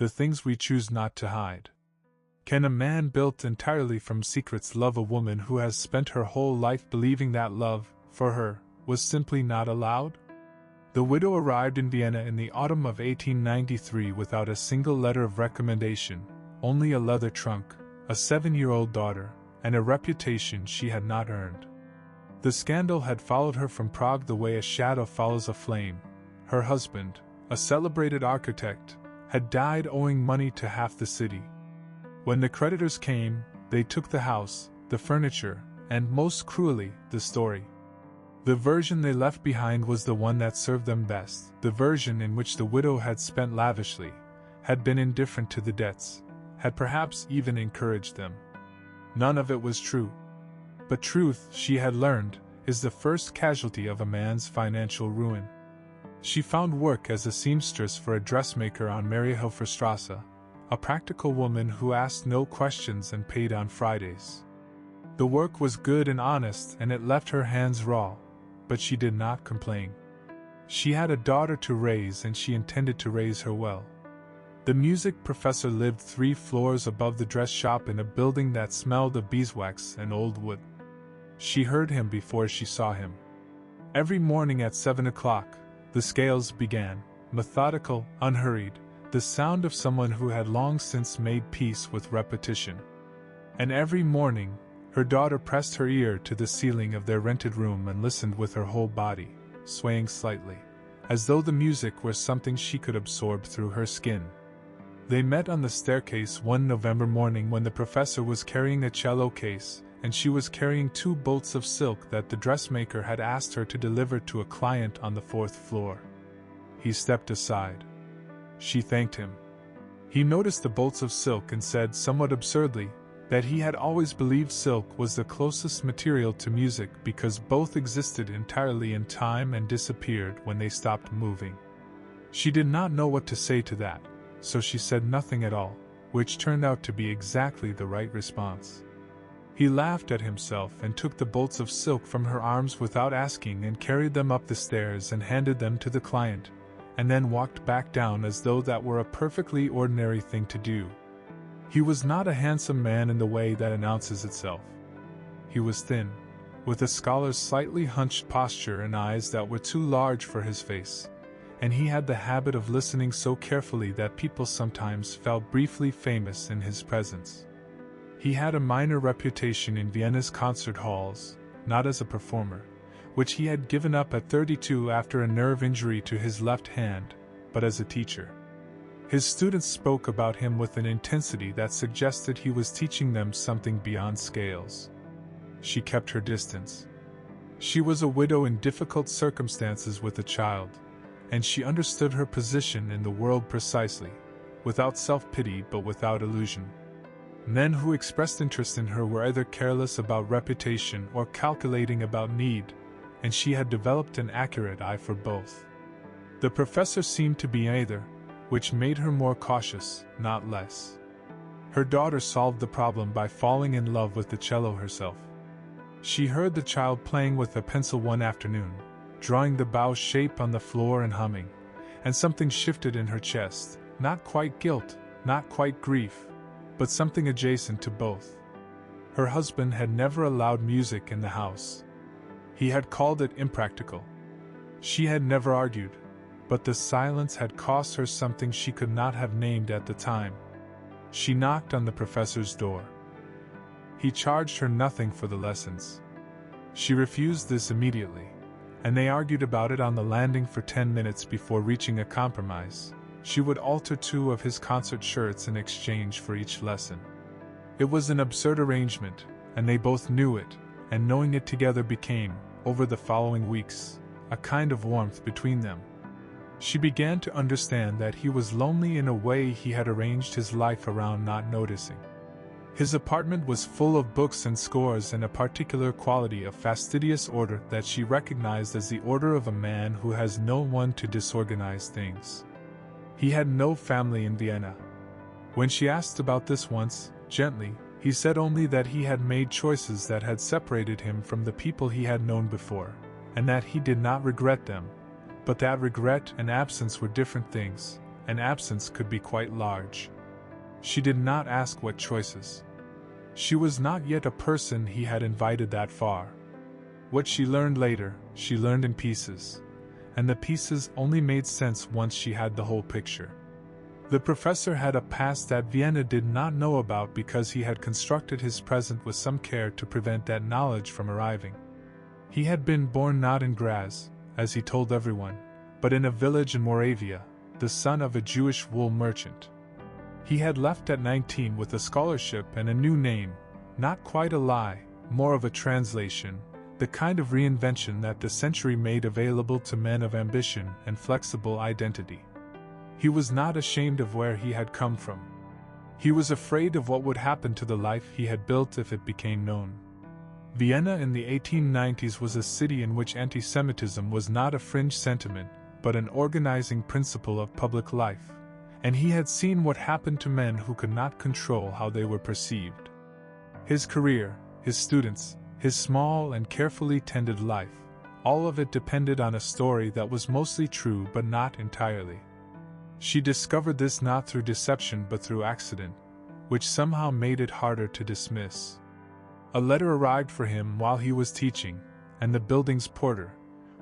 the things we choose not to hide. Can a man built entirely from secrets love a woman who has spent her whole life believing that love, for her, was simply not allowed? The widow arrived in Vienna in the autumn of 1893 without a single letter of recommendation, only a leather trunk, a 7-year-old daughter, and a reputation she had not earned. The scandal had followed her from Prague the way a shadow follows a flame. Her husband, a celebrated architect, had died owing money to half the city. When the creditors came, they took the house, the furniture, and most cruelly, the story. The version they left behind was the one that served them best, the version in which the widow had spent lavishly, had been indifferent to the debts, had perhaps even encouraged them. None of it was true. But truth, she had learned, is the first casualty of a man's financial ruin. She found work as a seamstress for a dressmaker on Mariahilferstrasse, a practical woman who asked no questions and paid on Fridays. The work was good and honest and it left her hands raw, but she did not complain. She had a daughter to raise and she intended to raise her well. The music professor lived 3 floors above the dress shop in a building that smelled of beeswax and old wood. She heard him before she saw him. Every morning at 7 o'clock, the scales began, methodical, unhurried, the sound of someone who had long since made peace with repetition. And every morning, her daughter pressed her ear to the ceiling of their rented room and listened with her whole body, swaying slightly, as though the music were something she could absorb through her skin. They met on the staircase one November morning when the professor was carrying a cello case, and she was carrying 2 bolts of silk that the dressmaker had asked her to deliver to a client on the 4th floor. He stepped aside. She thanked him. He noticed the bolts of silk and said somewhat absurdly that he had always believed silk was the closest material to music because both existed entirely in time and disappeared when they stopped moving. She did not know what to say to that, so she said nothing at all, which turned out to be exactly the right response. He laughed at himself and took the bolts of silk from her arms without asking and carried them up the stairs and handed them to the client, and then walked back down as though that were a perfectly ordinary thing to do. He was not a handsome man in the way that announces itself. He was thin, with a scholar's slightly hunched posture and eyes that were too large for his face, and he had the habit of listening so carefully that people sometimes felt briefly famous in his presence. He had a minor reputation in Vienna's concert halls, not as a performer, which he had given up at 32 after a nerve injury to his left hand, but as a teacher. His students spoke about him with an intensity that suggested he was teaching them something beyond scales. She kept her distance. She was a widow in difficult circumstances with a child, and she understood her position in the world precisely, without self-pity but without illusion. Men who expressed interest in her were either careless about reputation or calculating about need, and she had developed an accurate eye for both. The professor seemed to be neither, which made her more cautious, not less. Her daughter solved the problem by falling in love with the cello herself. She heard the child playing with a pencil one afternoon, drawing the bow shape on the floor and humming, and something shifted in her chest, not quite guilt, not quite grief, but something adjacent to both. Her husband had never allowed music in the house. He had called it impractical. She had never argued, but the silence had cost her something she could not have named at the time. She knocked on the professor's door. He charged her nothing for the lessons. She refused this immediately, and they argued about it on the landing for 10 minutes before reaching a compromise. She would alter 2 of his concert shirts in exchange for each lesson. It was an absurd arrangement, and they both knew it, and knowing it together became, over the following weeks, a kind of warmth between them. She began to understand that he was lonely in a way he had arranged his life around not noticing. His apartment was full of books and scores and a particular quality of fastidious order that she recognized as the order of a man who has no one to disorganize things. He had no family in Vienna. When she asked about this once, gently, he said only that he had made choices that had separated him from the people he had known before, and that he did not regret them, but that regret and absence were different things, and absence could be quite large. She did not ask what choices. She was not yet a person he had invited that far. What she learned later, she learned in pieces, and the pieces only made sense once she had the whole picture. The professor had a past that Vienna did not know about because he had constructed his present with some care to prevent that knowledge from arriving. He had been born not in Graz, as he told everyone, but in a village in Moravia, the son of a Jewish wool merchant. He had left at 19 with a scholarship and a new name, not quite a lie, more of a translation, the kind of reinvention that the century made available to men of ambition and flexible identity. He was not ashamed of where he had come from. He was afraid of what would happen to the life he had built if it became known. Vienna in the 1890s was a city in which anti-Semitism was not a fringe sentiment, but an organizing principle of public life, and he had seen what happened to men who could not control how they were perceived. His career, his students, his small and carefully tended life, all of it depended on a story that was mostly true but not entirely. She discovered this not through deception but through accident, which somehow made it harder to dismiss. A letter arrived for him while he was teaching, and the building's porter,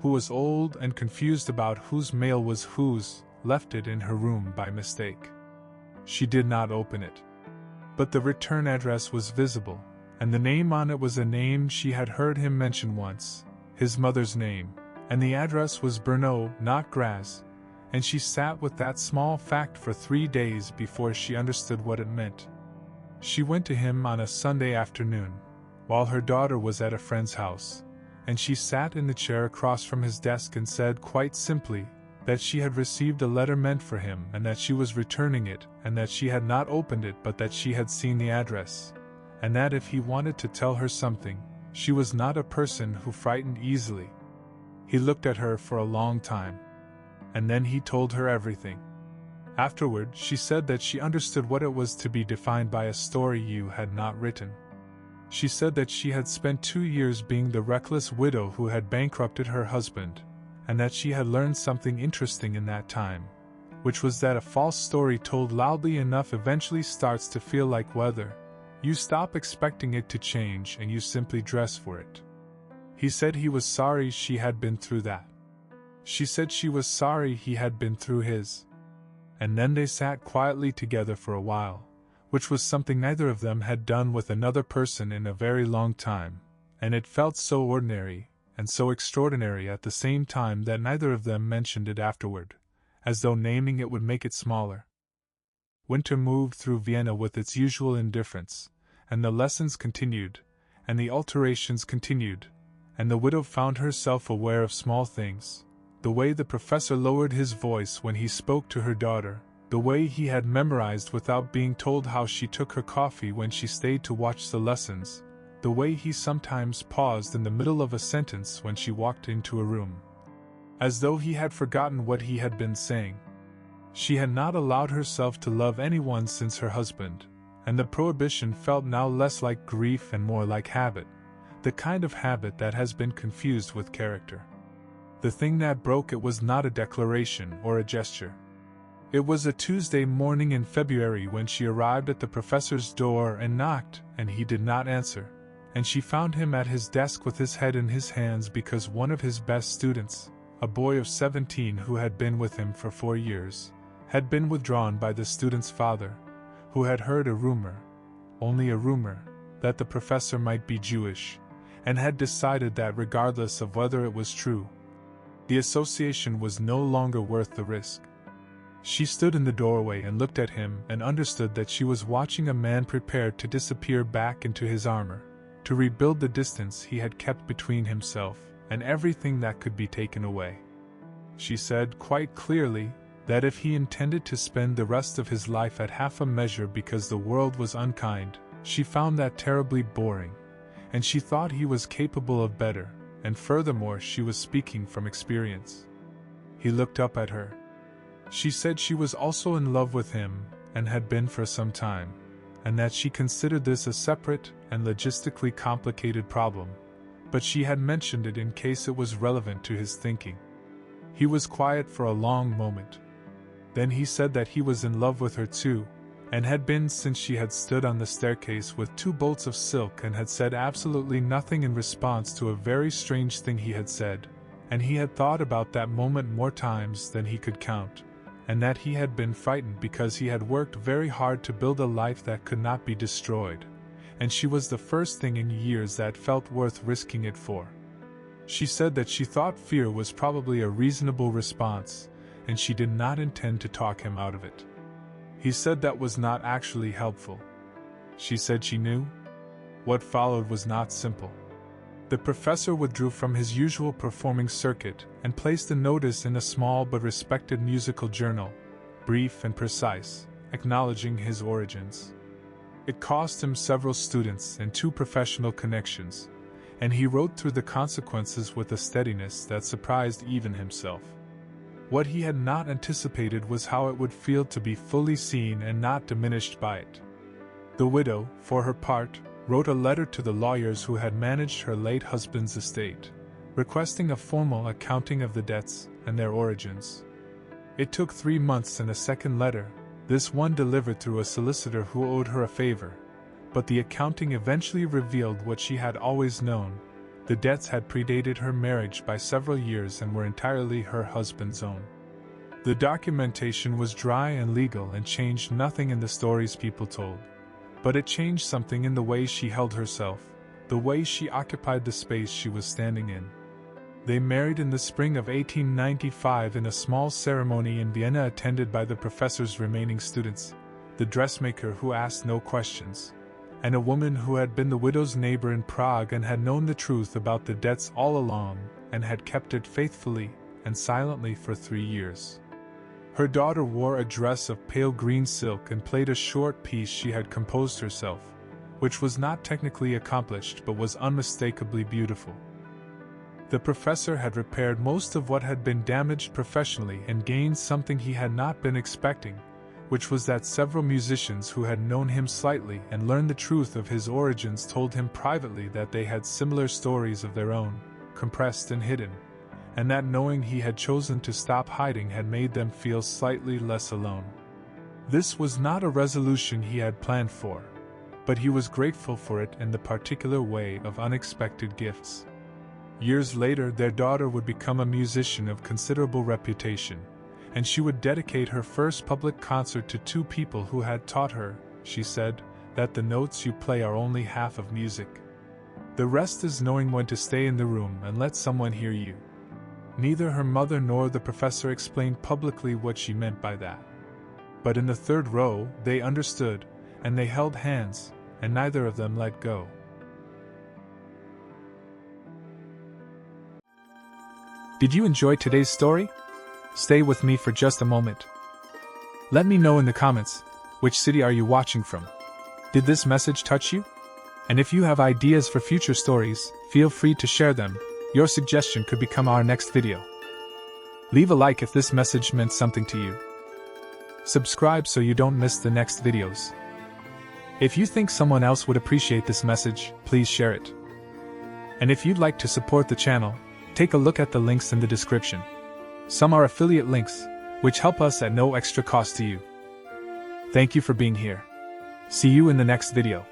who was old and confused about whose mail was whose, left it in her room by mistake. She did not open it. But the return address was visible, and the name on it was a name she had heard him mention once, his mother's name, and the address was Brno, not Graz, and she sat with that small fact for 3 days before she understood what it meant. She went to him on a Sunday afternoon, while her daughter was at a friend's house, and she sat in the chair across from his desk and said quite simply that she had received a letter meant for him and that she was returning it, and that she had not opened it but that she had seen the address, and that if he wanted to tell her something, she was not a person who frightened easily. He looked at her for a long time, and then he told her everything. Afterward, she said that she understood what it was to be defined by a story you had not written. She said that she had spent 2 years being the reckless widow who had bankrupted her husband, and that she had learned something interesting in that time, which was that a false story told loudly enough eventually starts to feel like weather. You stop expecting it to change and you simply dress for it. He said he was sorry she had been through that. She said she was sorry he had been through his. And then they sat quietly together for a while, which was something neither of them had done with another person in a very long time, and it felt so ordinary and so extraordinary at the same time that neither of them mentioned it afterward, as though naming it would make it smaller. Winter moved through Vienna with its usual indifference, and the lessons continued, and the alterations continued, and the widow found herself aware of small things, the way the professor lowered his voice when he spoke to her daughter, the way he had memorized without being told how she took her coffee when she stayed to watch the lessons, the way he sometimes paused in the middle of a sentence when she walked into a room, as though he had forgotten what he had been saying. She had not allowed herself to love anyone since her husband, and the prohibition felt now less like grief and more like habit, the kind of habit that has been confused with character. The thing that broke it was not a declaration or a gesture. It was a Tuesday morning in February when she arrived at the professor's door and knocked, and he did not answer, and she found him at his desk with his head in his hands because one of his best students, a boy of 17 who had been with him for 4 years, had been withdrawn by the student's father, who had heard a rumor, only a rumor, that the professor might be Jewish, and had decided that regardless of whether it was true, the association was no longer worth the risk. She stood in the doorway and looked at him and understood that she was watching a man prepared to disappear back into his armor, to rebuild the distance he had kept between himself and everything that could be taken away. She said quite clearly that if he intended to spend the rest of his life at half a measure because the world was unkind, she found that terribly boring, and she thought he was capable of better, and furthermore she was speaking from experience. He looked up at her. She said she was also in love with him, and had been for some time, and that she considered this a separate and logistically complicated problem, but she had mentioned it in case it was relevant to his thinking. He was quiet for a long moment. Then he said that he was in love with her too, and had been since she had stood on the staircase with 2 bolts of silk and had said absolutely nothing in response to a very strange thing he had said, and he had thought about that moment more times than he could count, and that he had been frightened because he had worked very hard to build a life that could not be destroyed, and she was the first thing in years that felt worth risking it for. She said that she thought fear was probably a reasonable response, and she did not intend to talk him out of it. He said that was not actually helpful. She said she knew. What followed was not simple. The professor withdrew from his usual performing circuit and placed a notice in a small but respected musical journal, brief and precise, acknowledging his origins. It cost him several students and 2 professional connections, and he wrote through the consequences with a steadiness that surprised even himself. What he had not anticipated was how it would feel to be fully seen and not diminished by it. The widow, for her part, wrote a letter to the lawyers who had managed her late husband's estate, requesting a formal accounting of the debts and their origins. It took 3 months and a second letter, this one delivered through a solicitor who owed her a favor, but the accounting eventually revealed what she had always known. The debts had predated her marriage by several years and were entirely her husband's own. The documentation was dry and legal and changed nothing in the stories people told, but it changed something in the way she held herself, the way she occupied the space she was standing in. They married in the spring of 1895 in a small ceremony in Vienna attended by the professor's remaining students, the dressmaker who asked no questions, and a woman who had been the widow's neighbor in Prague and had known the truth about the debts all along and had kept it faithfully and silently for 3 years. Her daughter wore a dress of pale green silk and played a short piece she had composed herself, which was not technically accomplished but was unmistakably beautiful. The professor had repaired most of what had been damaged professionally and gained something he had not been expecting, which was that several musicians who had known him slightly and learned the truth of his origins told him privately that they had similar stories of their own, compressed and hidden, and that knowing he had chosen to stop hiding had made them feel slightly less alone. This was not a resolution he had planned for, but he was grateful for it in the particular way of unexpected gifts. Years later, their daughter would become a musician of considerable reputation, and she would dedicate her first public concert to 2 people who had taught her, she said, that the notes you play are only half of music. The rest is knowing when to stay in the room and let someone hear you. Neither her mother nor the professor explained publicly what she meant by that. But in the 3rd row, they understood, and they held hands, and neither of them let go. Did you enjoy today's story? Stay with me for just a moment. Let me know in the comments, which city are you watching from? Did this message touch you? And if you have ideas for future stories, feel free to share them. Your suggestion could become our next video. Leave a like if this message meant something to you. Subscribe so you don't miss the next videos. If you think someone else would appreciate this message, please share it. And if you'd like to support the channel, take a look at the links in the description. Some are affiliate links, which help us at no extra cost to you. Thank you for being here. See you in the next video.